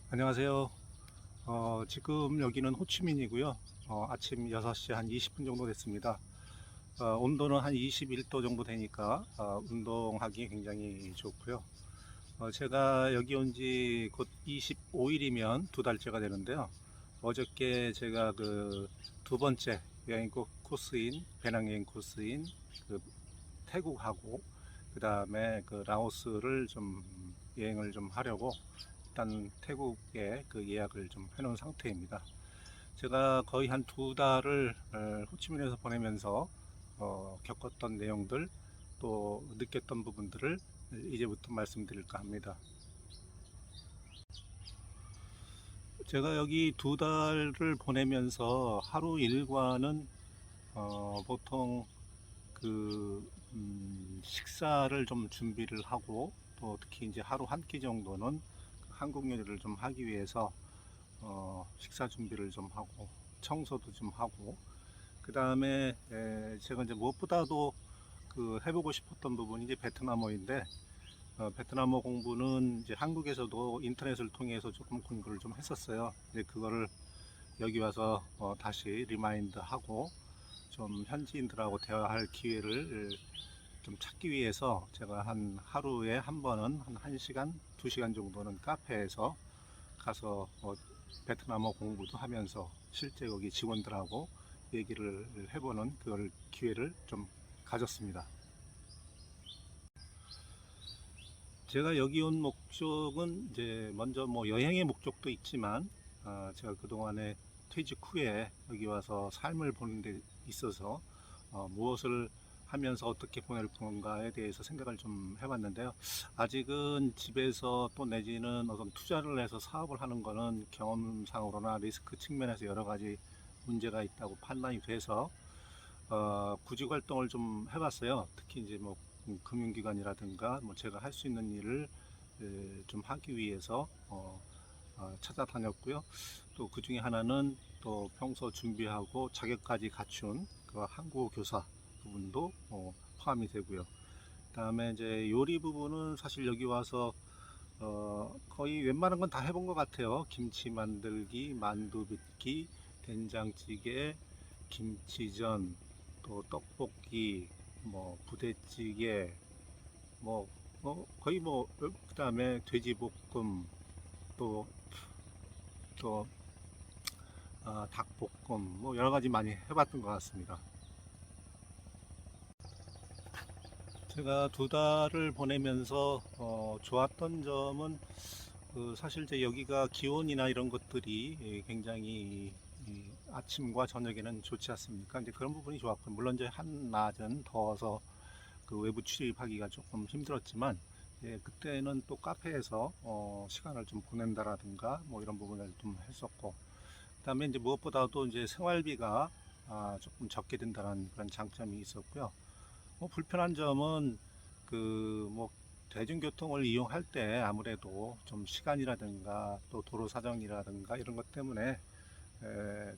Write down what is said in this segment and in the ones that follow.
안녕하세요. 지금 여기는 호치민이고요. 아침 6시 한 20분 정도 됐습니다. 온도는 한 21도 정도 되니까 운동하기 굉장히 좋고요. 제가 여기 온 지 곧 25일이면 2달째가 되는데요. 어저께 제가 그 두 번째 여행 코스인, 배낭여행 코스인 그 태국하고 그 다음에 그 라오스를 좀 여행을 좀 하려고 일단 태국에 그 예약을 좀 해놓은 상태입니다. 제가 거의 한 2달을 호치민에서 보내면서 겪었던 내용들 또 느꼈던 부분들을 이제부터 말씀드릴까 합니다. 제가 여기 2달을 보내면서 하루 일과는 보통 그 식사를 좀 준비를 하고 또 특히 이제 하루 한 끼 정도는 한국 요리를 좀 하기 위해서 식사 준비를 좀 하고 청소도 좀 하고 그 다음에 제가 이제 무엇보다도 그 해보고 싶었던 부분이 이제 베트남어인데 베트남어 공부는 이제 한국에서도 인터넷을 통해서 조금 공부를 좀 했었어요. 이제 그거를 여기 와서 다시 리마인드 하고 좀 현지인들하고 대화할 기회를 좀 찾기 위해서 제가 한 하루에 한 번은 한 1시간, 2시간 정도는 카페에서 가서 베트남어 공부도 하면서 실제 여기 직원들하고 얘기를 해보는 그걸 기회를 좀 가졌습니다. 제가 여기 온 목적은 이제 먼저 뭐 여행의 목적도 있지만 제가 그동안에 퇴직 후에 여기 와서 삶을 보는 데 있어서 무엇을 하면서 어떻게 보낼 건가에 대해서 생각을 좀 해봤는데요. 아직은 집에서 또 내지는 어떤 투자를 해서 사업을 하는 거는 경험상으로나 리스크 측면에서 여러 가지 문제가 있다고 판단이 돼서 구직 활동을 좀 해봤어요. 특히 이제 뭐 금융기관이라든가 뭐 제가 할 수 있는 일을 좀 하기 위해서 찾아다녔고요. 또 그 중에 하나는 또 평소 준비하고 자격까지 갖춘 그 한국어 교사 부분도 포함이 되고요. 그다음에 이제 요리 부분은 사실 여기 와서 거의 웬만한 건 다 해본 것 같아요. 김치 만들기, 만두 빚기, 된장찌개, 김치전, 또 떡볶이, 뭐 부대찌개, 거의 뭐 그다음에 돼지볶음, 또 또 닭볶음, 뭐 여러 가지 많이 해봤던 것 같습니다. 제가 2달을 보내면서 좋았던 점은 사실 이제 여기가 기온이나 이런 것들이 굉장히 아침과 저녁에는 좋지 않습니까? 이제 그런 부분이 좋았고, 물론 이제 한낮은 더워서 그 외부 출입하기가 조금 힘들었지만, 그때는 또 카페에서 시간을 좀 보낸다라든가 뭐 이런 부분을 좀 했었고, 그다음에 이제 무엇보다도 이제 생활비가 조금 적게 든다는 그런 장점이 있었고요. 뭐 불편한 점은 그 뭐 대중교통을 이용할 때 아무래도 좀 시간이라든가 또 도로 사정이라든가 이런 것 때문에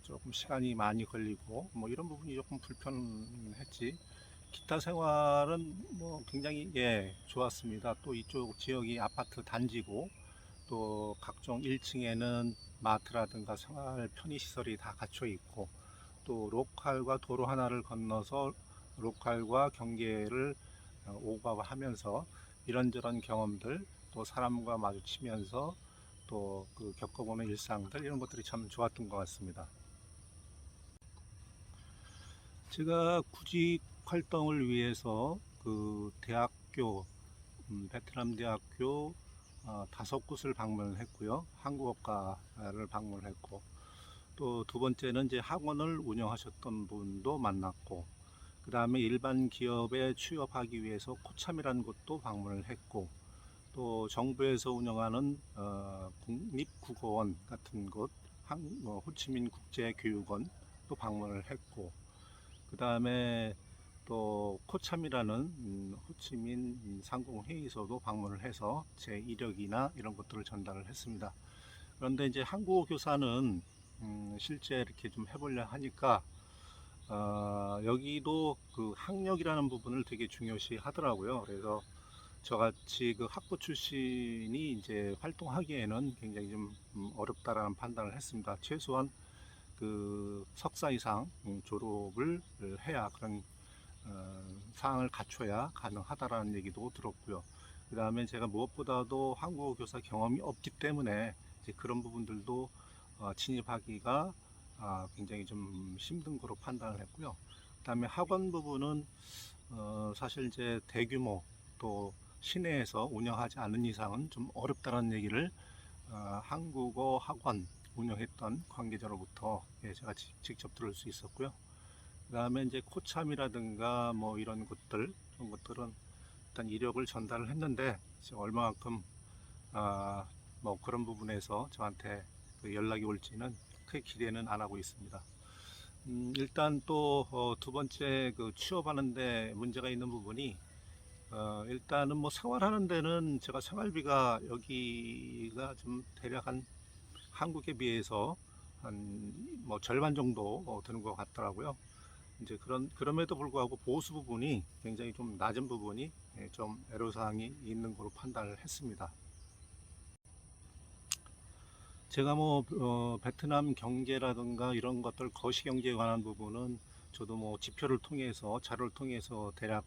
조금 시간이 많이 걸리고 뭐 이런 부분이 조금 불편했지. 기타 생활은 뭐 굉장히 좋았습니다. 또 이쪽 지역이 아파트 단지고 또 각종 1층에는 마트라든가 생활 편의시설이 다 갖춰 있고 또 로컬과 도로 하나를 건너서 로컬과 경계를 오가하면서 이런저런 경험들 또 사람과 마주치면서 또 그 겪어보는 일상들 이런 것들이 참 좋았던 것 같습니다. 제가 구직 활동을 위해서 그 대학교 베트남 대학교 5곳을 방문을 했고요. 한국어과를 방문했고 또 두 번째는 이제 학원을 운영하셨던 분도 만났고 그 다음에 일반 기업에 취업하기 위해서 코참이라는 곳도 방문을 했고 또 정부에서 운영하는 국립국어원 같은 곳 호치민 국제교육원도 방문을 했고 그 다음에 또 코참이라는 호치민 상공회의소도 방문을 해서 제 이력이나 이런 것들을 전달을 했습니다. 그런데 이제 한국어 교사는 실제 이렇게 좀 해보려 하니까 여기도 그 학력이라는 부분을 되게 중요시 하더라고요. 그래서 저같이 그 학부 출신이 이제 활동하기에는 굉장히 좀 어렵다라는 판단을 했습니다. 최소한 그 석사 이상 졸업을 해야 그런 사항을 갖춰야 가능하다라는 얘기도 들었고요. 그 다음에 제가 무엇보다도 한국어 교사 경험이 없기 때문에 이제 그런 부분들도 진입하기가 굉장히 좀 힘든 거로 판단을 했고요. 그 다음에 학원 부분은 사실 이제 대규모 또 시내에서 운영하지 않은 이상은 좀 어렵다는 얘기를 한국어 학원 운영했던 관계자로부터 제가 직접 들을 수 있었고요. 그 다음에 이제 코참이라든가 뭐 이런 것들은 일단 이력을 전달을 했는데 얼마만큼 뭐 그런 부분에서 저한테 그 연락이 올지는 크게 기대는 안 하고 있습니다. 일단 또 두 번째 그 취업하는데 문제가 있는 부분이 일단은 뭐 생활하는 데는 제가 생활비가 여기가 좀 대략 한 한국에 비해서 한 뭐 절반 정도 드는 것 같더라고요. 이제 그럼에도 불구하고 보수 부분이 굉장히 좀 낮은 부분이 좀 애로사항이 있는 걸로 판단을 했습니다. 제가 뭐 베트남 경제라든가 이런 것들 거시 경제에 관한 부분은 저도 뭐 지표를 통해서 자료를 통해서 대략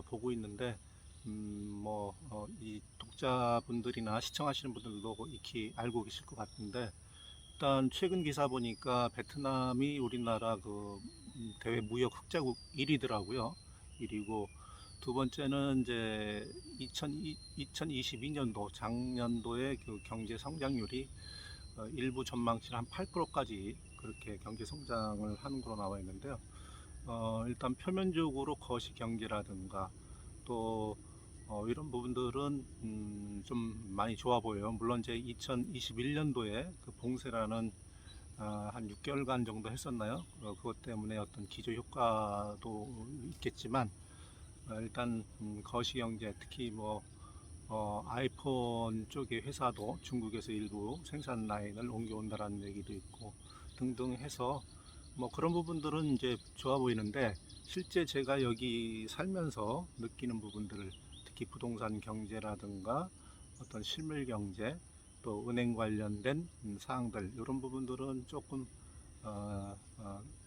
보고 있는데 이 독자분들이나 시청하시는 분들도 익히 알고 계실 것 같은데 일단 최근 기사 보니까 베트남이 우리나라 그 대외 무역 흑자국 1위더라고요. 1위고 두 번째는 이제 2022년도 작년도의 그 경제 성장률이 일부 전망치는 한 8%까지 그렇게 경제 성장을 하는 걸로 나와 있는데요. 일단 표면적으로 거시 경제라든가 또 이런 부분들은 좀 많이 좋아 보여요. 물론 이제 2021년도에 그 봉쇄라는 한 6개월간 정도 했었나요? 그것 때문에 어떤 기저 효과도 있겠지만 일단 거시 경제 특히 뭐 아이폰 쪽의 회사도 중국에서 일부 생산 라인을 옮겨온다라는 얘기도 있고 등등 해서 뭐 그런 부분들은 이제 좋아 보이는데 실제 제가 여기 살면서 느끼는 부분들을 특히 부동산 경제라든가 어떤 실물 경제 또 은행 관련된 사항들 이런 부분들은 조금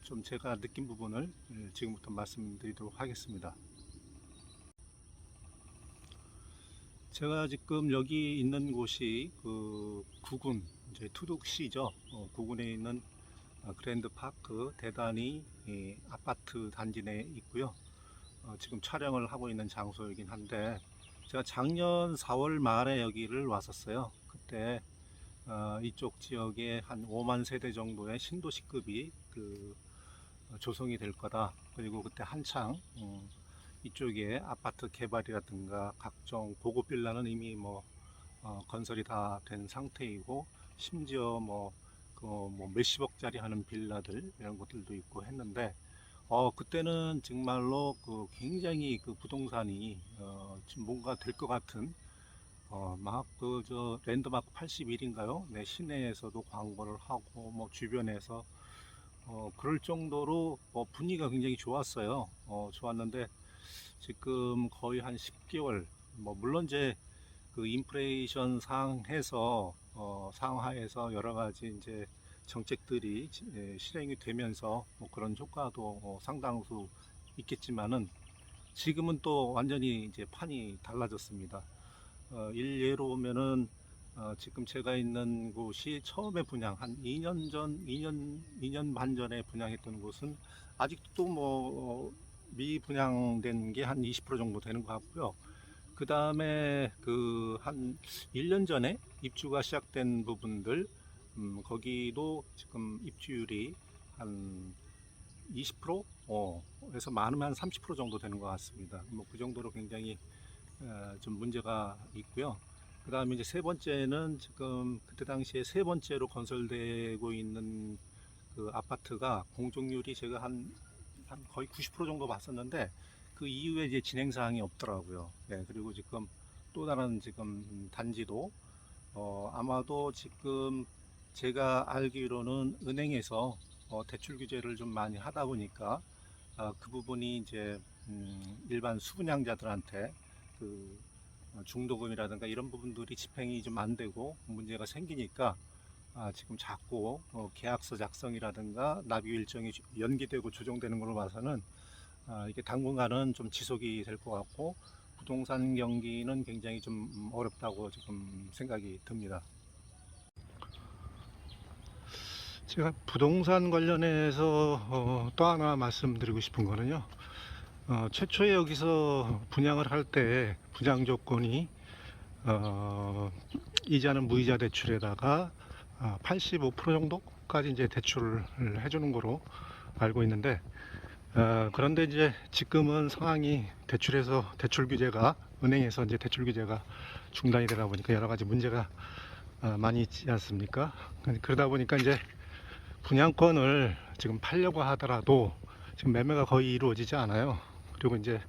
좀 제가 느낀 부분을 지금부터 말씀드리도록 하겠습니다. 제가 지금 여기 있는 곳이 그 구군 이제 투둑시죠. 구군에 있는 그랜드 파크 대단히 아파트 단지 내에 있고요. 지금 촬영을 하고 있는 장소이긴 한데 제가 작년 4월 말에 여기를 왔었어요. 그때 이쪽 지역에 한 5만 세대 정도의 신도시급이 그 조성이 될 거다. 그리고 그때 한창 이쪽에 아파트 개발이라든가 각종 고급 빌라는 이미 뭐 건설이 다 된 상태이고 심지어 뭐 몇십억짜리 하는 빌라들 이런 것들도 있고 했는데 그때는 정말로 그 굉장히 그 부동산이 지금 뭔가 될 것 같은 막 그 저 랜드마크 81인가요? 네, 시내에서도 광고를 하고 뭐 주변에서 그럴 정도로 분위기가 굉장히 좋았어요. 좋았는데 지금 거의 한 10개월 뭐 물론 이제 그 인플레이션 상해서 상하에서 여러 가지 이제 정책들이 실행이 되면서 뭐 그런 효과도 상당수 있겠지만은 지금은 또 완전히 이제 판이 달라졌습니다. 일례로 보면은 지금 제가 있는 곳이 처음에 분양 한 2년 전, 2년 반 전에 분양했던 곳은 아직도 뭐 미분양된 게 한 20% 정도 되는 것 같고요. 그 다음에 그 한 1년 전에 입주가 시작된 부분들, 거기도 지금 입주율이 한 20%? 에서 많으면 한 30% 정도 되는 것 같습니다. 뭐 그 정도로 굉장히 좀 문제가 있고요. 그 다음에 이제 세 번째는 지금 그때 당시에 세 번째로 건설되고 있는 그 아파트가 공정률이 제가 한 거의 90% 정도 봤었는데 그 이후에 이제 진행 사항이 없더라고요. 네, 그리고 지금 또 다른 지금 단지도 아마도 지금 제가 알기로는 은행에서 대출 규제를 좀 많이 하다 보니까 그 부분이 이제 일반 수분양자들한테 중도금이라든가 이런 부분들이 집행이 좀 안 되고 문제가 생기니까 지금 자꾸 계약서 작성이라든가 납입 일정이 연기되고 조정되는 걸로 봐서는 이게 당분간은 좀 지속이 될 것 같고 부동산 경기는 굉장히 좀 어렵다고 지금 생각이 듭니다. 제가 부동산 관련해서 또 하나 말씀드리고 싶은 거는요. 최초에 여기서 분양을 할 때 분양 조건이 이자는 무이자 대출에다가 85% 정도까지 이제 대출을 해주는 거로 알고 있는데, 그런데 이제 지금은 상황이 대출 규제가 은행에서 이제 대출 규제가 중단이 되다 보니까 여러 가지 문제가 많이 있지 않습니까? 그러다 보니까 이제 분양권을 지금 팔려고 하더라도 지금 매매가 거의 이루어지지 않아요. 그리고 이제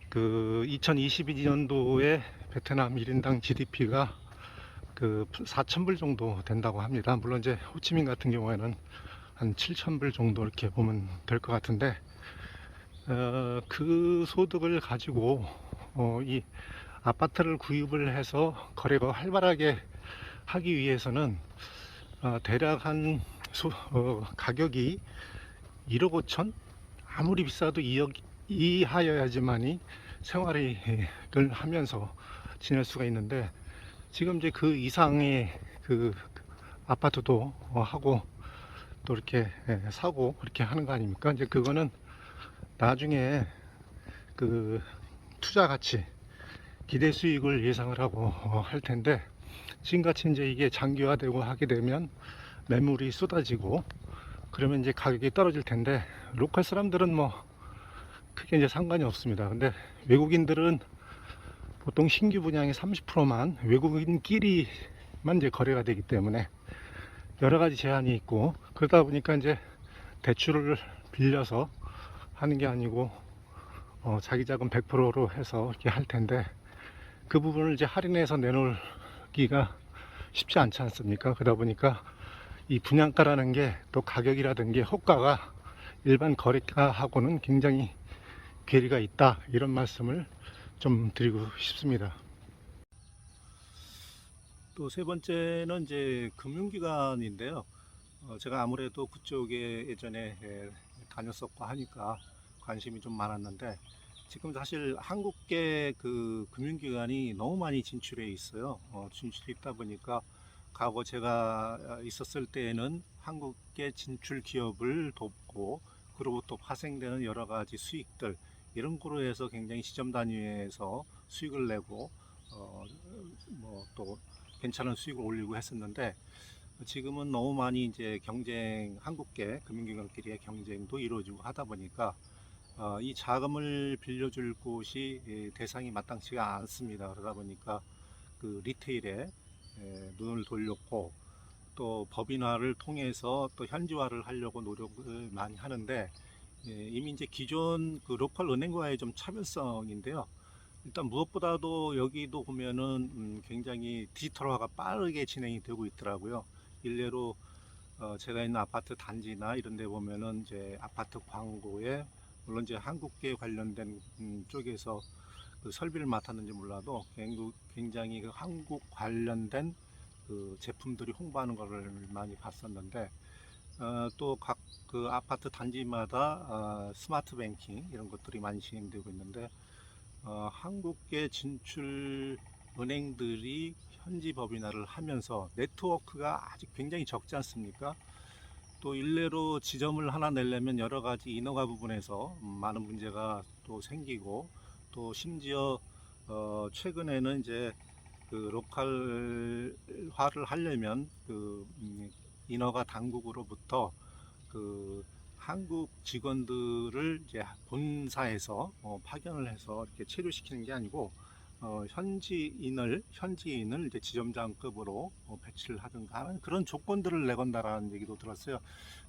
그 2022년도에 베트남 1인당 GDP가 그 4,000불 정도 된다고 합니다. 물론 이제 호치민 같은 경우에는 한 7,000불 정도 이렇게 보면 될 것 같은데, 그 소득을 가지고 이 아파트를 구입을 해서 거래가 활발하게 하기 위해서는 대략 한 가격이 1억 5천? 아무리 비싸도 2억 이하여야지만이 생활을 하면서 지낼 수가 있는데, 지금 이제 그 이상의 그 아파트도 하고 또 이렇게 사고 그렇게 하는 거 아닙니까? 이제 그거는 나중에 그 투자 가치, 기대 수익을 예상을 하고 할 텐데, 지금같이 이제 이게 장기화되고 하게 되면 매물이 쏟아지고 그러면 이제 가격이 떨어질 텐데, 로컬 사람들은 뭐 크게 이제 상관이 없습니다. 근데 외국인들은 보통 신규 분양의 30%만 외국인끼리만 이제 거래가 되기 때문에 여러 가지 제한이 있고, 그러다 보니까 이제 대출을 빌려서 하는 게 아니고 자기 자금 100%로 해서 이렇게 할 텐데, 그 부분을 이제 할인해서 내놓기가 쉽지 않지 않습니까? 그러다 보니까 이 분양가라는 게 또 가격이라든 게 호가가 일반 거래가하고는 굉장히 괴리가 있다, 이런 말씀을 좀 드리고 싶습니다. 또 세 번째는 이제 금융기관인데요. 제가 아무래도 그쪽에 예전에 다녔었고 하니까 관심이 좀 많았는데, 지금 사실 한국계 그 금융기관이 너무 많이 진출해 있어요. 진출해 있다 보니까 과거 제가 있었을 때에는 한국계 진출 기업을 돕고, 그리고 또 파생되는 여러 가지 수익들, 이런 거로 해서 굉장히 지점 단위에서 수익을 내고 뭐 또 괜찮은 수익을 올리고 했었는데, 지금은 너무 많이 이제 한국계 금융기관끼리의 경쟁도 이루어지고 하다 보니까 이 자금을 빌려줄 곳이 대상이 마땅치가 않습니다. 그러다 보니까 그 리테일에 눈을 돌렸고, 또 법인화를 통해서 또 현지화를 하려고 노력을 많이 하는데, 이미 이제 기존 그 로컬 은행과의 좀 차별성인데요. 일단 무엇보다도 여기도 보면은 굉장히 디지털화가 빠르게 진행이 되고 있더라고요. 일례로 제가 있는 아파트 단지나 이런 데 보면은 이제 아파트 광고에, 물론 이제 한국계 관련된 쪽에서 그 설비를 맡았는지 몰라도 굉장히 그 한국 관련된 그 제품들이 홍보하는 것을 많이 봤었는데, 또 각 그 아파트 단지마다 스마트 뱅킹 이런 것들이 많이 진행되고 있는데, 한국계 진출 은행들이 현지 법인화를 하면서 네트워크가 아직 굉장히 적지 않습니까? 또 일례로 지점을 하나 내려면 여러 가지 인허가 부분에서 많은 문제가 또 생기고, 또 심지어 최근에는 이제 그 로컬화를 하려면 그 인허가 당국으로부터 그 한국 직원들을 이제 본사에서 파견을 해서 이렇게 체류시키는 게 아니고 현지인을 이제 지점장급으로 배치를 하든가 하는 그런 조건들을 내건다라는 얘기도 들었어요.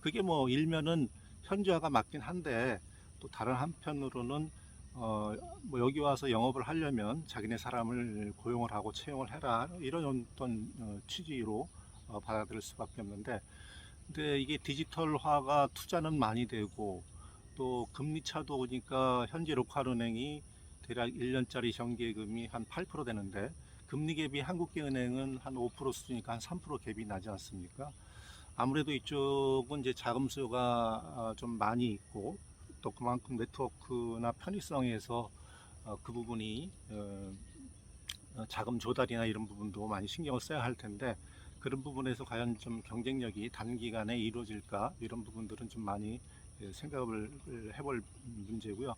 그게 뭐 일면은 현지화가 맞긴 한데, 또 다른 한편으로는 뭐 여기 와서 영업을 하려면 자기네 사람을 고용을 하고 채용을 해라, 이런 어떤 취지로 받아들일 수밖에 없는데, 근데 이게 디지털화가 투자는 많이 되고, 또 금리 차도 오니까 현지 로컬은행이 대략 1년짜리 정기예금이 한 8% 되는데 금리 갭이 한국계은행은 한 5% 수준이니까 한 3% 갭이 나지 않습니까? 아무래도 이쪽은 이제 자금 수요가 좀 많이 있고 또 그만큼 네트워크나 편의성에서 그 부분이 자금 조달이나 이런 부분도 많이 신경을 써야 할 텐데 그런 부분에서 과연 좀 경쟁력이 단기간에 이루어질까 이런 부분들은 좀 많이 생각을 해볼 문제고요.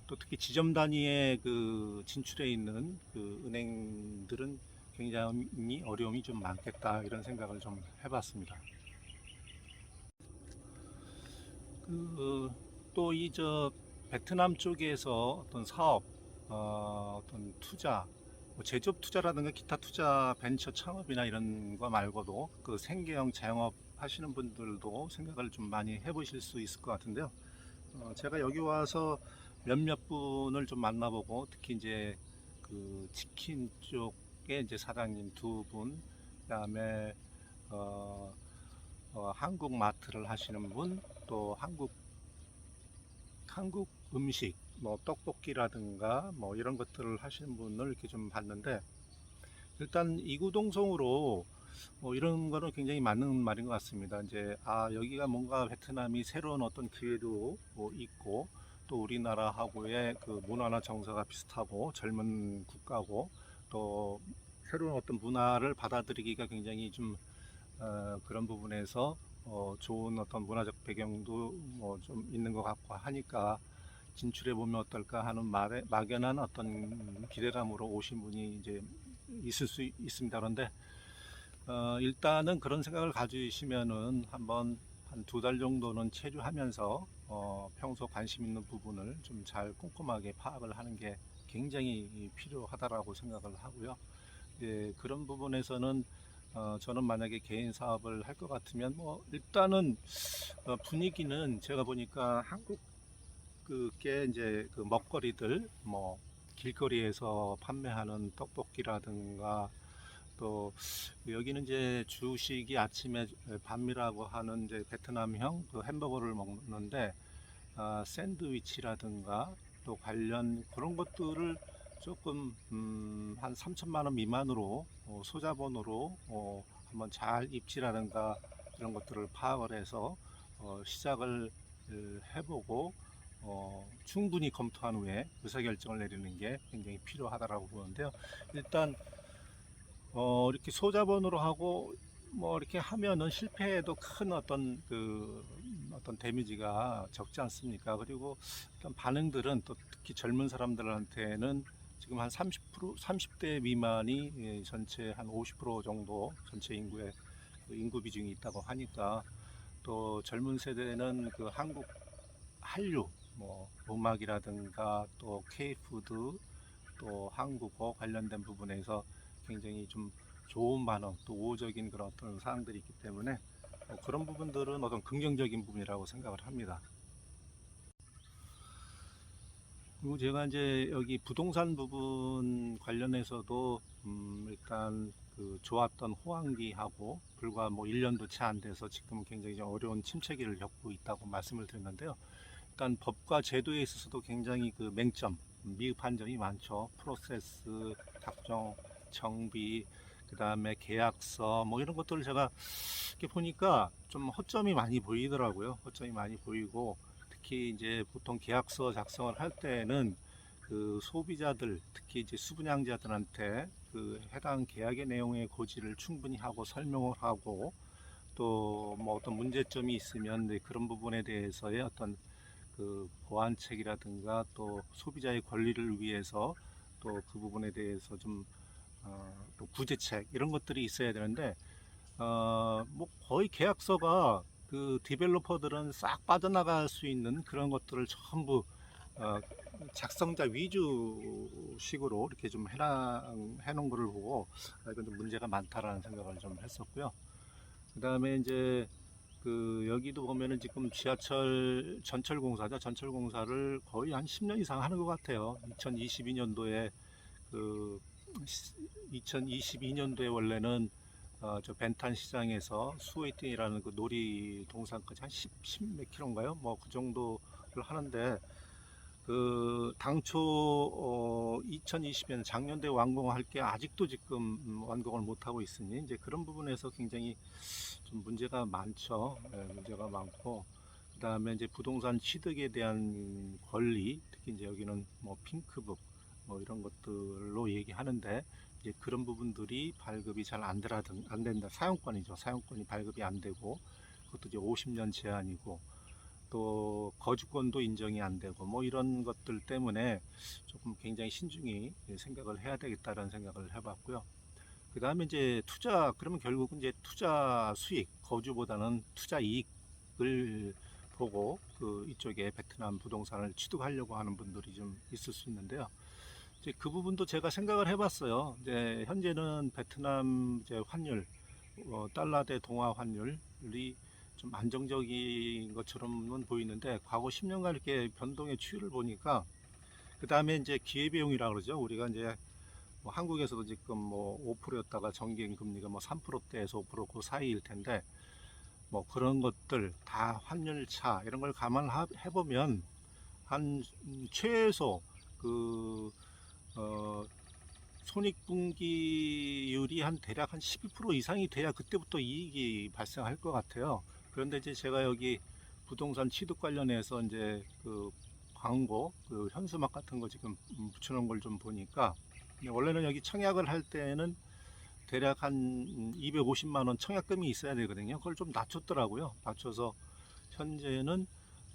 또 특히 지점 단위의 그 진출해 있는 그 은행들은 굉장히 어려움이 좀 많겠다 이런 생각을 좀 해봤습니다. 또 이 저 베트남 쪽에서 어떤 사업, 어떤 투자, 뭐 제조업 투자라든가 기타 투자 벤처 창업이나 이런 거 말고도 그 생계형 자영업 하시는 분들도 생각을 좀 많이 해보실 수 있을 것 같은데요. 제가 여기 와서 몇몇 분을 좀 만나보고 특히 이제 그 치킨 쪽에 이제 사장님 두 분, 그다음에 어, 한국 마트를 하시는 분, 또 한국 음식, 뭐 떡볶이라든가 뭐 이런 것들을 하시는 분을 이렇게 좀 봤는데 일단 이구동성으로 뭐 이런 거는 굉장히 맞는 말인 것 같습니다. 이제 여기가 뭔가 베트남이 새로운 어떤 기회도 뭐 있고 또 우리나라하고의 그 문화나 정서가 비슷하고 젊은 국가고 또 새로운 어떤 문화를 받아들이기가 굉장히 좀 그런 부분에서 좋은 어떤 문화적 배경도 뭐 좀 있는 것 같고 하니까 진출해 보면 어떨까 하는 막연한 어떤 기대감으로 오신 분이 이제 있을 수 있습니다. 그런데 일단은 그런 생각을 가지시면은 한번 한 두 달 정도는 체류하면서 평소 관심 있는 부분을 좀 잘 꼼꼼하게 파악을 하는 게 굉장히 필요하다라고 생각을 하고요. 예, 그런 부분에서는 저는 만약에 개인 사업을 할 것 같으면 뭐 일단은 분위기는 제가 보니까 한국 그게 이제 그 먹거리들 뭐 길거리에서 판매하는 떡볶이라든가 또 여기는 이제 주식이 아침에 반미라고 하는 이제 베트남형 그 햄버거를 먹는데 샌드위치라든가 또 관련 그런 것들을 조금 한 3천만 원 미만으로 소자본으로 한번 잘 입지라든가 이런 것들을 파악을 해서 시작을 해보고 충분히 검토한 후에 의사결정을 내리는 게 굉장히 필요하다고 보는데요. 일단 이렇게 소자본으로 하고 뭐 이렇게 하면은 실패해도 큰 어떤 데미지가 적지 않습니까? 그리고 일단 반응들은 또 특히 젊은 사람들한테는 지금 한 30%, 30대 미만이 전체 한 50% 정도 전체 인구의 그 인구 비중이 있다고 하니까 또 젊은 세대는 그 한국 한류, 뭐 음악이라든가 또 K푸드, 또 한국어 관련된 부분에서 굉장히 좀 좋은 반응, 또 우호적인 그런 어떤 사항들이 있기 때문에 그런 부분들은 어떤 긍정적인 부분이라고 생각을 합니다. 그리고 제가 이제 여기 부동산 부분 관련해서도 일단 그 좋았던 호황기하고 불과 뭐 1년도 채 안 돼서 지금 굉장히 좀 어려운 침체기를 겪고 있다고 말씀을 드렸는데요. 일단 법과 제도에 있어서도 굉장히 그 맹점, 미흡한 점이 많죠. 프로세스, 작정, 정비, 그 다음에 계약서, 뭐 이런 것들을 제가 이렇게 보니까 좀 허점이 많이 보이더라고요. 허점이 많이 보이고, 특히 이제 보통 계약서 작성을 할 때는 그 소비자들, 특히 이제 수분양자들한테 그 해당 계약의 내용의 고지를 충분히 하고 설명을 하고, 또 뭐 어떤 문제점이 있으면 그런 부분에 대해서의 어떤 그 보완책이라든가 또 소비자의 권리를 위해서 또 그 부분에 대해서 좀 또 구제책 이런 것들이 있어야 되는데 뭐 거의 계약서가 그 디벨로퍼들은 싹 빠져나갈 수 있는 그런 것들을 전부 어, 작성자 위주식으로 이렇게 좀 해놓은 거를 보고 이건 좀 문제가 많다라는 생각을 좀 했었고요. 그 다음에 이제 그 여기도 보면은 지금 지하철 전철공사죠. 전철공사를 거의 한 10년 이상 하는 것 같아요. 2022년도에 그 2022년도에 원래는 저 벤탄 시장에서 수웨이팅이라는 그 놀이동산까지 한 10몇 킬로인가요? 뭐 그 정도를 하는데 당초 2020년 작년도에 완공할 게 아직도 지금 완공을 못하고 있으니 이제 그런 부분에서 굉장히 좀 문제가 많죠. 문제가 많고, 그 다음에 이제 부동산 취득에 대한 권리, 특히 이제 여기는 뭐 핑크북 뭐 이런 것들로 얘기하는데, 이제 그런 부분들이 발급이 잘 안 된다. 사용권이죠. 사용권이 발급이 안 되고, 그것도 이제 50년 제한이고, 또 거주권도 인정이 안 되고, 뭐 이런 것들 때문에 조금 굉장히 신중히 생각을 해야 되겠다는 생각을 해봤고요. 그 다음에 이제 투자, 그러면 결국은 이제 투자 수익, 거주보다는 투자 이익을 보고 이쪽에 베트남 부동산을 취득하려고 하는 분들이 좀 있을 수 있는데요. 이제 그 부분도 제가 생각을 해봤어요. 이제 현재는 베트남 이제 환율, 달러 대 동화 환율이 좀 안정적인 것처럼은 보이는데, 과거 10년간 이렇게 변동의 추이를 보니까, 그 다음에 이제 기회비용이라고 그러죠. 우리가 이제 뭐 한국에서도 지금 뭐 5%였다가 정기금 금리가 뭐 3%대에서 5% 그 사이일 텐데, 뭐 그런 것들 다 환율 차 이런 걸 감안해 보면 한 최소 그 손익분기율이 한 대략 한 12% 이상이 돼야 그때부터 이익이 발생할 것 같아요. 그런데 이제 제가 여기 부동산 취득 관련해서 이제 그 광고, 그 현수막 같은 거 지금 붙여놓은 걸 좀 보니까, 원래는 여기 청약을 할 때는 대략 한 250만 원 청약금이 있어야 되거든요. 그걸 좀 낮췄더라고요. 낮춰서 현재는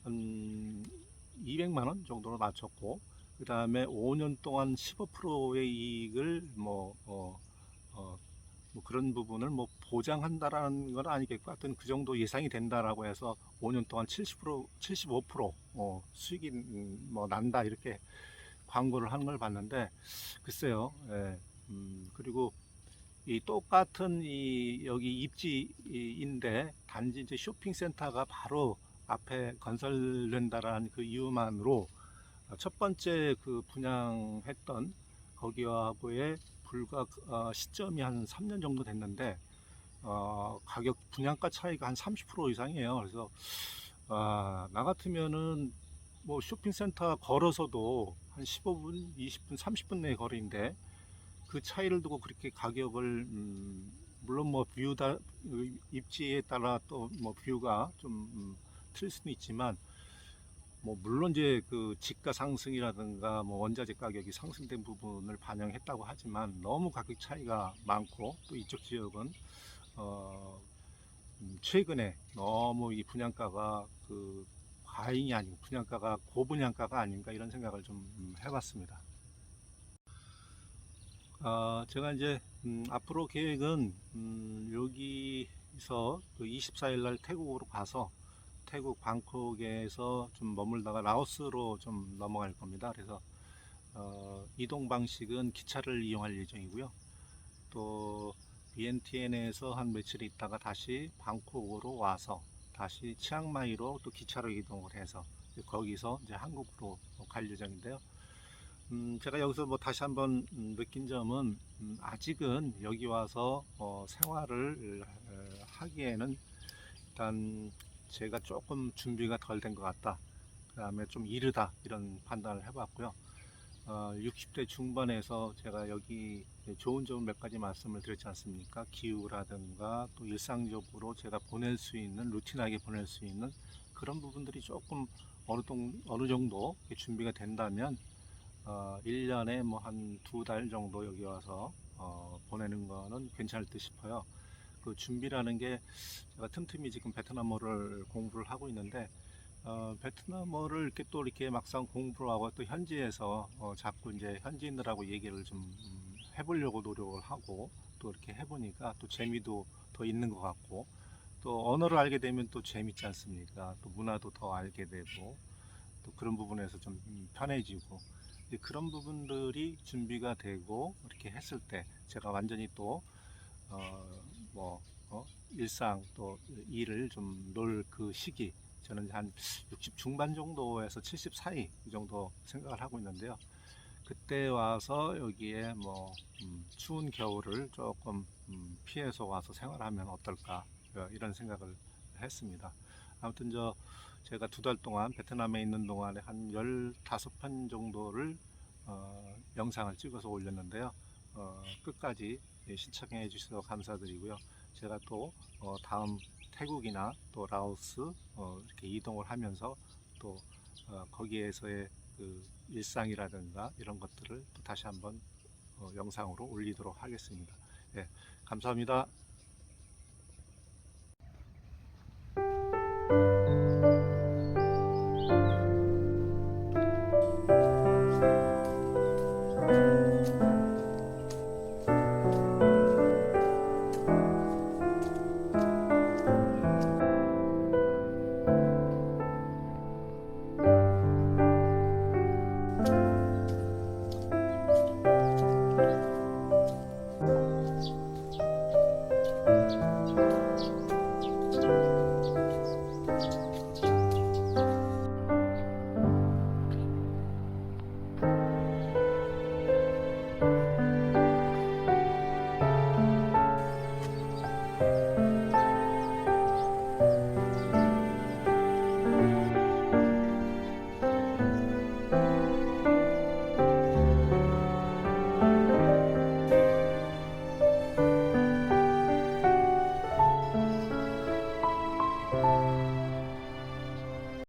한 200만 원 정도로 낮췄고, 그 다음에 5년 동안 15%의 이익을 뭐 그런 부분을 뭐 보장한다라는 건 아니겠고, 하여튼 그 정도 예상이 된다라고 해서 5년 동안 70%, 75% 수익이 뭐 난다 이렇게 광고를 하는 걸 봤는데, 글쎄요. 예, 그리고 이 똑같은 이 여기 입지인데, 단지 이제 쇼핑센터가 바로 앞에 건설된다라는 그 이유만으로 첫 번째 그 분양했던 거기하고의 불과 시점이 한 3년 정도 됐는데, 가격 분양가 차이가 한 30% 이상이에요. 그래서 나 같으면은 뭐 쇼핑센터 걸어서도 한 15분, 20분, 30분 내 거리인데, 그 차이를 두고 그렇게 가격을 물론 뭐 뷰다 입지에 따라 또 뭐 뷰가 좀 틀릴 수는 있지만, 뭐 물론 이제 그 집가 상승이라든가 뭐 원자재 가격이 상승된 부분을 반영했다고 하지만, 너무 가격 차이가 많고, 또 이쪽 지역은 최근에 너무 이 분양가가 그 과잉이 아니고 분양가가 고분양가가 아닌가 이런 생각을 좀 해봤습니다. 제가 이제 앞으로 계획은 여기서 그 24일 날 태국으로 가서 태국 방콕에서 좀 머물다가 라오스로 좀 넘어갈 겁니다. 그래서 이동 방식은 기차를 이용할 예정이고요. 또 비엔티엔에서 한 며칠 있다가 다시 방콕으로 와서 다시 치앙마이로 또 기차로 이동을 해서 거기서 이제 한국으로 갈 예정인데요. 제가 여기서 뭐 다시 한번 느낀 점은, 아직은 여기 와서 생활을 하기에는 일단 제가 조금 준비가 덜 된 것 같다. 그 다음에 좀 이르다 이런 판단을 해봤고요. 60대 중반에서 제가 여기 좋은 점 몇 가지 말씀을 드렸지 않습니까? 기후라든가 또 일상적으로 제가 보낼 수 있는, 루틴하게 보낼 수 있는 그런 부분들이 조금 어느 정도 준비가 된다면 1년에 뭐 한 2달 정도 여기 와서 보내는 거는 괜찮을 듯 싶어요. 그 준비라는 게, 제가 틈틈이 지금 베트남어를 공부를 하고 있는데, 베트남어를 이렇게 또 이렇게 막상 공부를 하고 또 현지에서 자꾸 이제 현지인들하고 얘기를 좀 해보려고 노력을 하고, 또 이렇게 해보니까 또 재미도 더 있는 것 같고, 또 언어를 알게 되면 또 재밌지 않습니까? 또 문화도 더 알게 되고, 또 그런 부분에서 좀 편해지고, 그런 부분들이 준비가 되고 이렇게 했을 때 제가 완전히 또 일상 또 일을 좀 놀 그 시기, 저는 한 60 중반 정도에서 70 사이 이 정도 생각을 하고 있는데요. 그때 와서 여기에 뭐 추운 겨울을 조금 피해서 와서 생활하면 어떨까, 이런 생각을 했습니다. 아무튼 제가 2달 동안 베트남에 있는 동안에 한 15편 정도를 영상을 찍어서 올렸는데요. 끝까지 시청해 주셔서 감사드리고요. 제가 또 다음 태국이나 또 라오스 이렇게 이동을 하면서 또 거기에서의 그 일상이라든가 이런 것들을 또 다시 한번 영상으로 올리도록 하겠습니다. 네, 감사합니다.